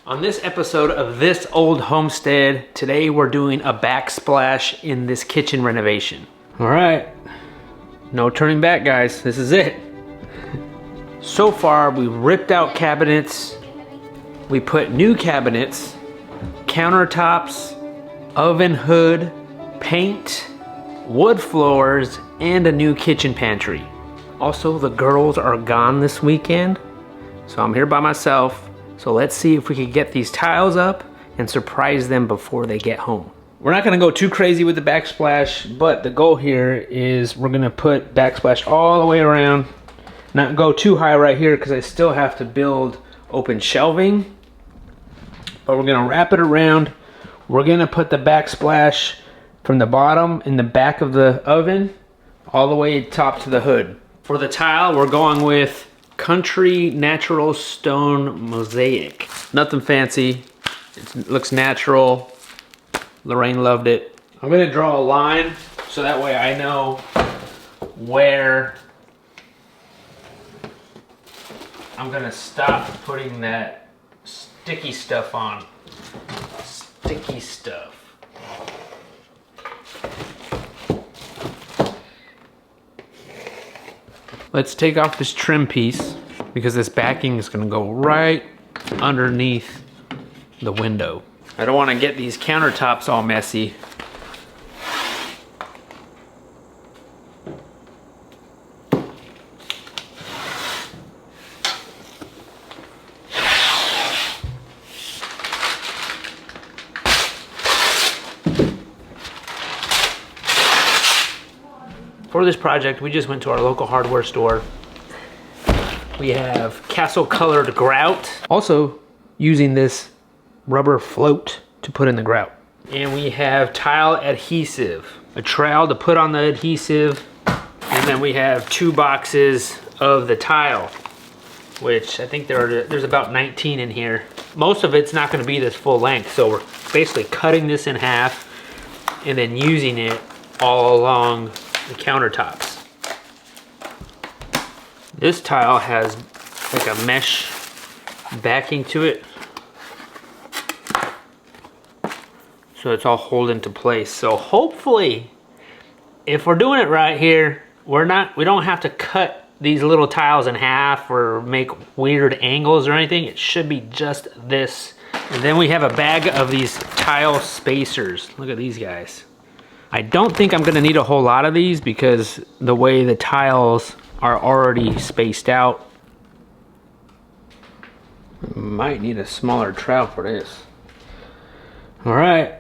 On this episode of This Old Homestead, today we're doing a backsplash in this kitchen renovation. All right, no turning back, guys. This is it. So far, we've ripped out cabinets. We put new cabinets, countertops, oven hood, paint, wood floors, and a new kitchen pantry. Also, the girls are gone this weekend, so I'm here by myself. So let's see if we can get these tiles up and surprise them before they get home. We're not gonna go too crazy with the backsplash, but the goal here is we're gonna put backsplash all the way around. Not go too high right here because I still have to build open shelving. But we're gonna wrap it around. We're gonna put the backsplash from the bottom in the back of the oven all the way top to the hood. For the tile, we're going with Country Natural Stone Mosaic. Nothing fancy. It looks natural. Lorraine loved it. I'm gonna draw a line so that way I know where I'm gonna stop putting that sticky stuff on. Sticky stuff. Let's take off this trim piece because this backing is gonna go right underneath the window. I don't wanna get these countertops all messy. For this project, we just went to our local hardware store. We have Castle colored grout. Also using this rubber float to put in the grout. And we have tile adhesive, a trowel to put on the adhesive. And then we have 2 boxes of the tile, which I think there's about 19 in here. Most of it's not gonna be this full length. So we're basically cutting this in half and then using it all along the countertops. This tile has like a mesh backing to it, so it's all holding into place. So hopefully, if we're doing it right here, we don't have to cut these little tiles in half or make weird angles or anything. It should be just this. And then we have a bag of these tile spacers. Look at these guys. I don't think I'm gonna need a whole lot of these because the way the tiles are already spaced out. Might need a smaller trowel for this. All right,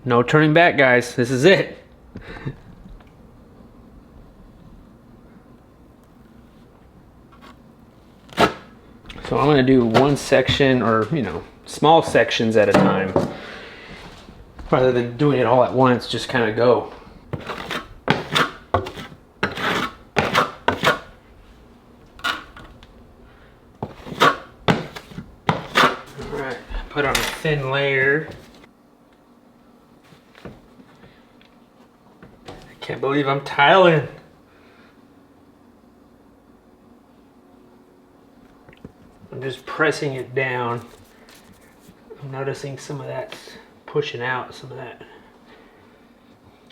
no turning back, guys. This is it. So I'm gonna do one section, or small sections at a time. Rather than doing it all at once, just kind of go. All right, put on a thin layer. I can't believe I'm tiling. I'm just pressing it down. I'm noticing some of that pushing out, some of that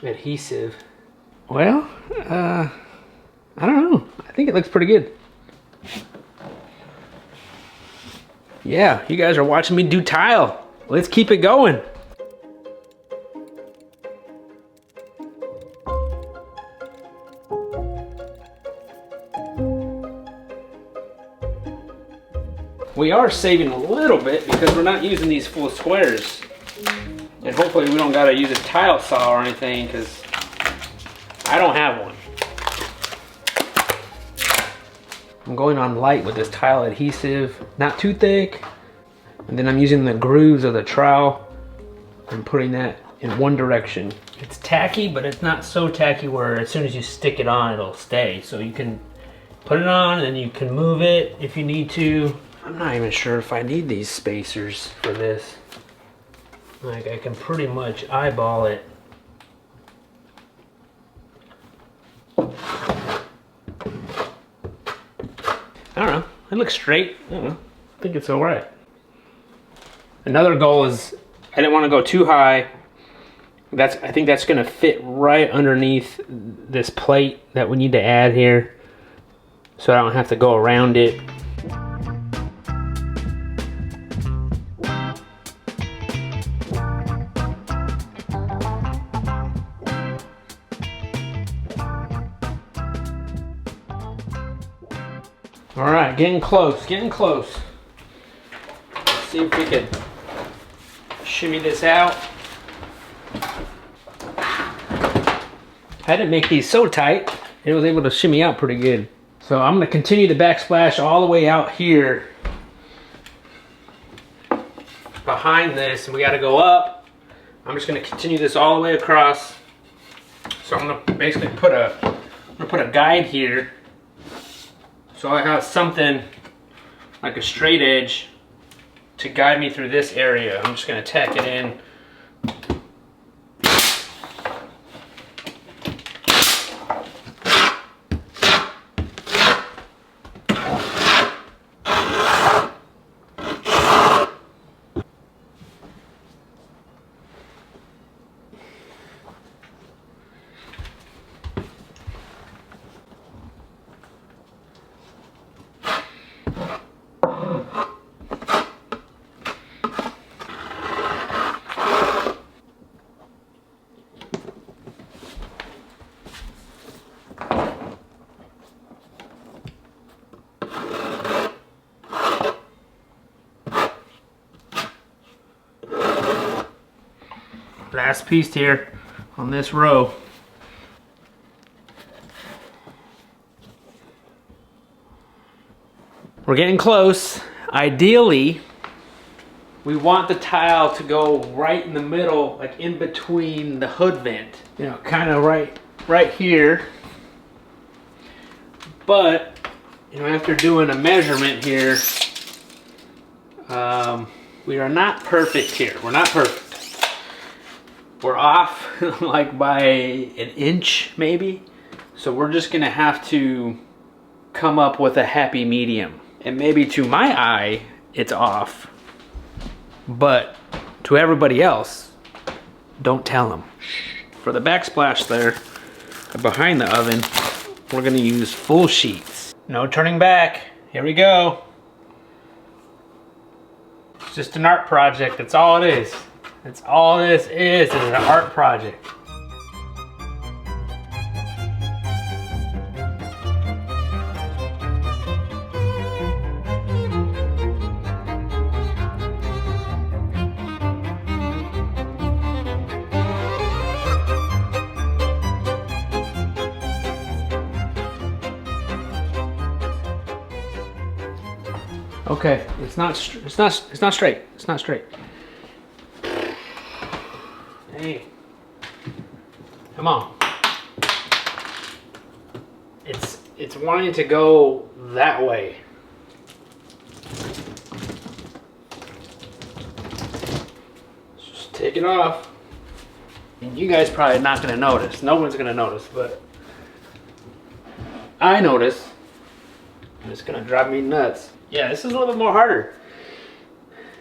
adhesive. Well, I don't know. I think it looks pretty good. Yeah, you guys are watching me do tile. Let's keep it going. We are saving a little bit because we're not using these full squares. And hopefully we don't gotta use a tile saw or anything because I don't have one. I'm going on light with this tile adhesive, not too thick. And then I'm using the grooves of the trowel and putting that in one direction. It's tacky, but it's not so tacky where as soon as you stick it on, it'll stay. So you can put it on and you can move it if you need to. I'm not even sure if I need these spacers for this. Like, I can pretty much eyeball it. I don't know. It looks straight. I don't know. I think it's all right. Another goal is I didn't want to go too high. I think that's going to fit right underneath this plate that we need to add here, so I don't have to go around it. All right, getting close, getting close. Let's see if we can shimmy this out. I didn't make these so tight, it was able to shimmy out pretty good. So I'm gonna continue the backsplash all the way out here behind this, and we gotta go up. I'm just gonna continue this all the way across. So I'm gonna basically put a guide here, so I have something like a straight edge to guide me through this area. I'm just gonna tack it in. Last piece here on this row. We're getting close. Ideally, we want the tile to go right in the middle, like in between the hood vent. You know, kind of right here. But, you know, after doing a measurement here, we are not perfect here. We're not perfect. We're off like by an inch maybe. So we're just gonna have to come up with a happy medium. And maybe to my eye, it's off. But to everybody else, don't tell them. For the backsplash there, behind the oven, we're gonna use full sheets. No turning back, here we go. It's just an art project, that's all it is. That's all this is an art project. Okay, it's not straight. It's not straight. Hey, come on. It's wanting to go that way. Let's just take it off. And you guys probably not gonna notice. No one's gonna notice, but I notice. And it's gonna drive me nuts. Yeah, this is a little bit more harder.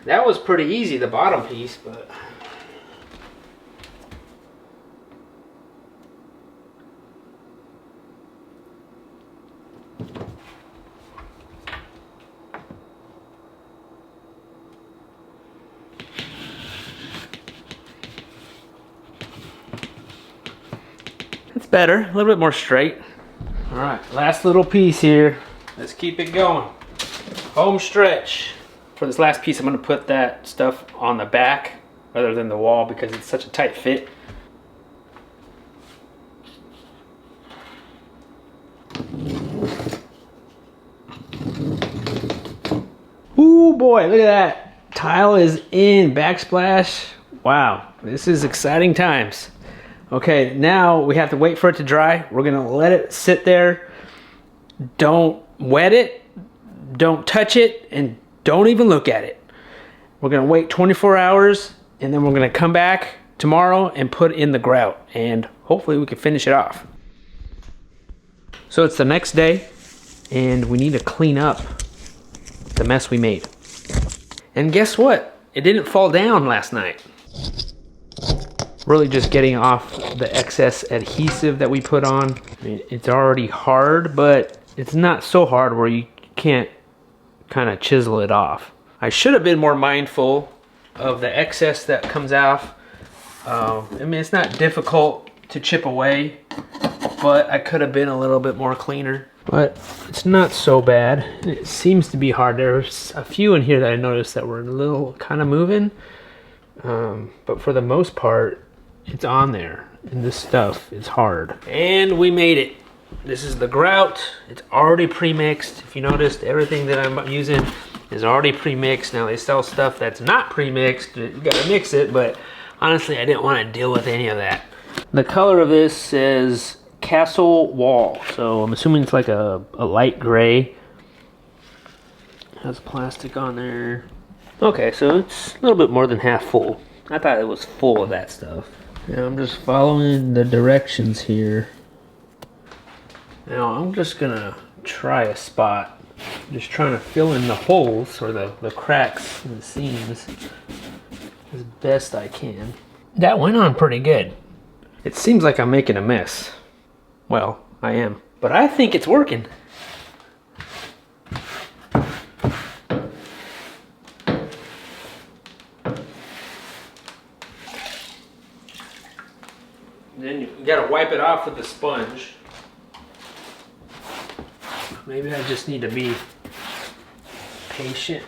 That was pretty easy, the bottom piece, but it's better, a little bit more straight. All right, last little piece here. Let's keep it going. Home stretch. For this last piece, I'm gonna put that stuff on the back rather than the wall because it's such a tight fit. Ooh boy, look at that. Tile is in, backsplash. Wow, this is exciting times. Okay, now we have to wait for it to dry. We're gonna let it sit there. Don't wet it, don't touch it, and don't even look at it. We're gonna wait 24 hours and then we're gonna come back tomorrow and put in the grout and hopefully we can finish it off. So it's the next day and we need to clean up the mess we made. And guess what? it didn't fall down last night. Really just getting off the excess adhesive that we put on. I mean, it's already hard, but it's not so hard where you can't kind of chisel it off. I should have been more mindful of the excess that comes off. I mean, it's not difficult to chip away, but I could have been a little bit more cleaner. But it's not so bad. It seems to be hard. There's a few in here that I noticed that were a little kind of moving. But for the most part, it's on there. And this stuff is hard. And we made it. This is the grout. It's already pre-mixed. If you noticed, everything that I'm using is already pre-mixed. Now they sell stuff that's not pre-mixed. You gotta mix it, but honestly, I didn't want to deal with any of that. The color of this says Castle Wall. So I'm assuming it's like a light gray. Has plastic on there. Okay, so it's a little bit more than half full. I thought it was full of that stuff. Now I'm just following the directions here. Now I'm just gonna try a spot. Just trying to fill in the holes or the cracks and the seams as best I can. That went on pretty good. It seems like I'm making a mess. Well, I am. But I think it's working. Then you gotta wipe it off with the sponge. Maybe I just need to be patient.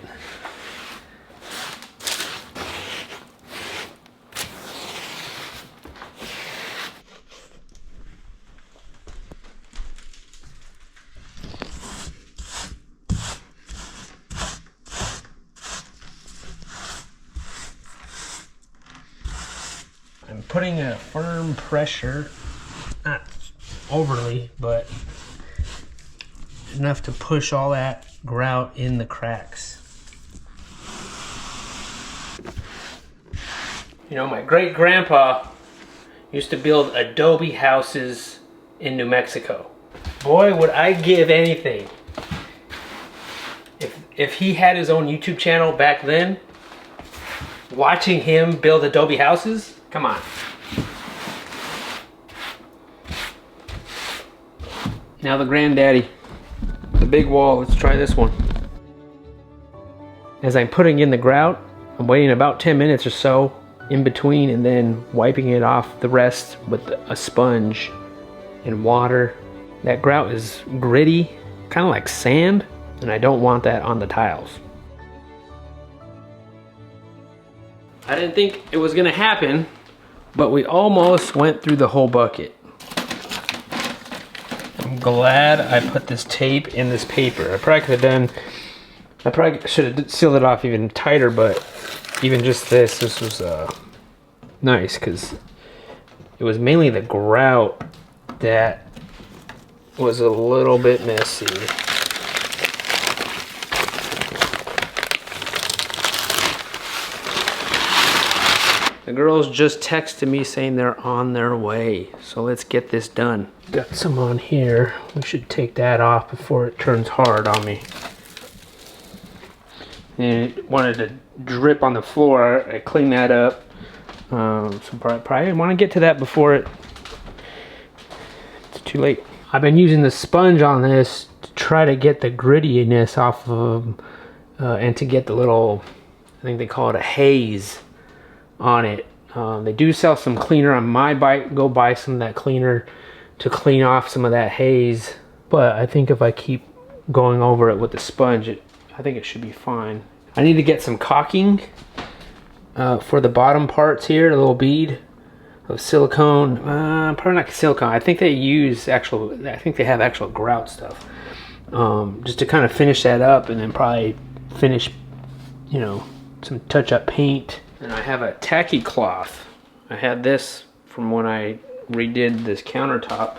I'm putting a firm pressure, not overly, but enough to push all that grout in the cracks. You know, my great grandpa used to build adobe houses in New Mexico. Boy, would I give anything if he had his own YouTube channel back then. Watching him build adobe houses, come on. Now the granddaddy, the big wall. Let's try this one. As I'm putting in the grout, I'm waiting about 10 minutes or so in between and then wiping it off the rest with a sponge and water. That grout is gritty, kind of like sand, and I don't want that on the tiles. I didn't think it was gonna happen, but we almost went through the whole bucket. I'm glad I put this tape in this paper. I probably should have sealed it off even tighter, but even just this was nice because it was mainly the grout that was a little bit messy. The girls just texted me saying they're on their way, so let's get this done. Got some on here. We should take that off before it turns hard on me. And it wanted to drip on the floor. I cleaned that up. So probably want to get to that before it's too late. I've been using the sponge on this to try to get the grittiness off of and to get the little, I think they call it a haze on it. They do sell some cleaner. I might go buy some of that cleaner to clean off some of that haze, but I think if I keep going over it with the sponge, I think it should be fine. I need to get some caulking for the bottom parts here, a little bead of silicone. Probably not silicone. I think they use actual, I think they have actual grout stuff. Just to kind of finish that up and then probably finish, you know, some touch-up paint. And I have a tacky cloth. I had this from when I redid this countertop.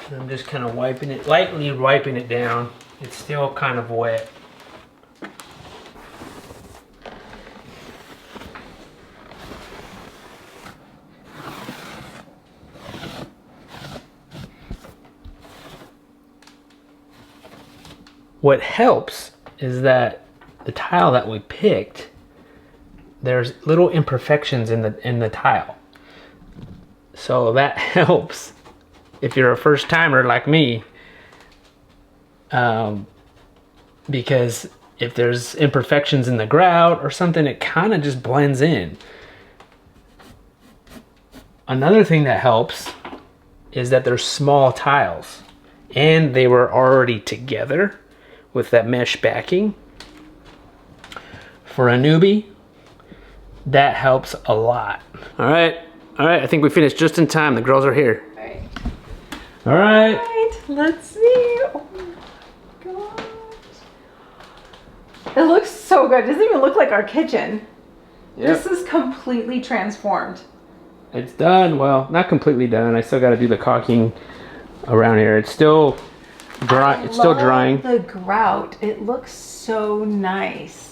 And I'm just kind of wiping it, lightly wiping it down. It's still kind of wet. What helps is that the tile that we picked there's little imperfections in the tile. So that helps if you're a first timer like me, because if there's imperfections in the grout or something, it kind of just blends in. Another thing that helps is that they're small tiles and they were already together with that mesh backing. For a newbie, that helps a lot. All right, I think we finished just in time. The girls are here. All right. All right, let's see. Oh my gosh. It looks so good. It doesn't even look like our kitchen. Yep. This is completely transformed. It's done. Well, not completely done. I still got to do the caulking around here. It's still dry. It's still drying. The grout. It looks so nice.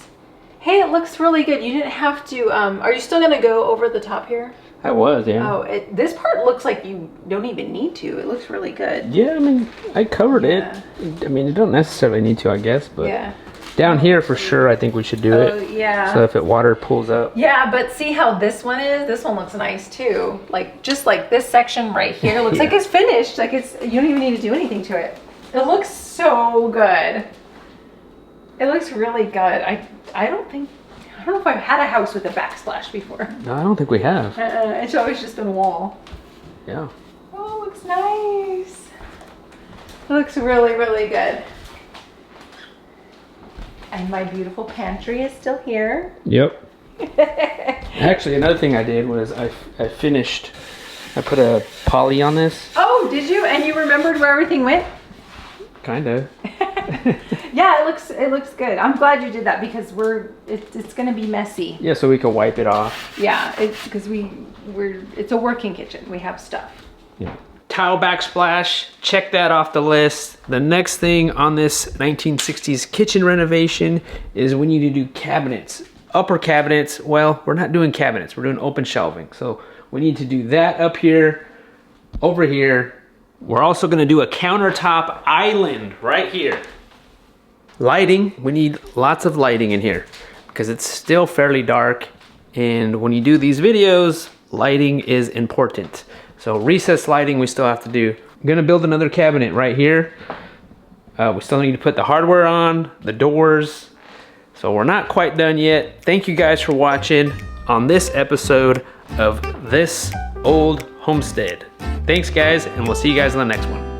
Hey, it looks really good. You didn't have to. Are you still gonna go over the top here? I was, yeah. Oh, this part looks like you don't even need to. It looks really good. Yeah, I mean, I covered it. I mean, you don't necessarily need to, I guess, but yeah. Down here for sure, I think we should do it. Yeah. So if it water pools up. Yeah, but see how this one is? This one looks nice too. Like just like this section right here looks like it's finished. Like you don't even need to do anything to it. It looks so good. It looks really good. I don't know if I've had a house with a backsplash before. No, I don't think we have. It's always just been a wall. Yeah. Oh, it looks nice. It looks really, really good. And my beautiful pantry is still here. Yep. Actually, another thing I did was I put a poly on this. Oh, did you? And you remembered where everything went? Kind of. Yeah, it looks good. I'm glad you did that because it's gonna be messy. Yeah, so we could wipe it off. Yeah, it's because it's a working kitchen. We have stuff. Yeah. Tile backsplash, check that off the list. The next thing on this 1960s kitchen renovation is we need to do cabinets. Upper cabinets, well, we're not doing cabinets, we're doing open shelving. So we need to do that up here, over here. We're also gonna do a countertop island right here. Lighting, we need lots of lighting in here because it's still fairly dark. And when you do these videos, lighting is important. So recessed lighting we still have to do. I'm gonna build another cabinet right here. We still need to put the hardware on, the doors. So we're not quite done yet. Thank you guys for watching on this episode of This Old Homestead. Thanks guys, and we'll see you guys in the next one.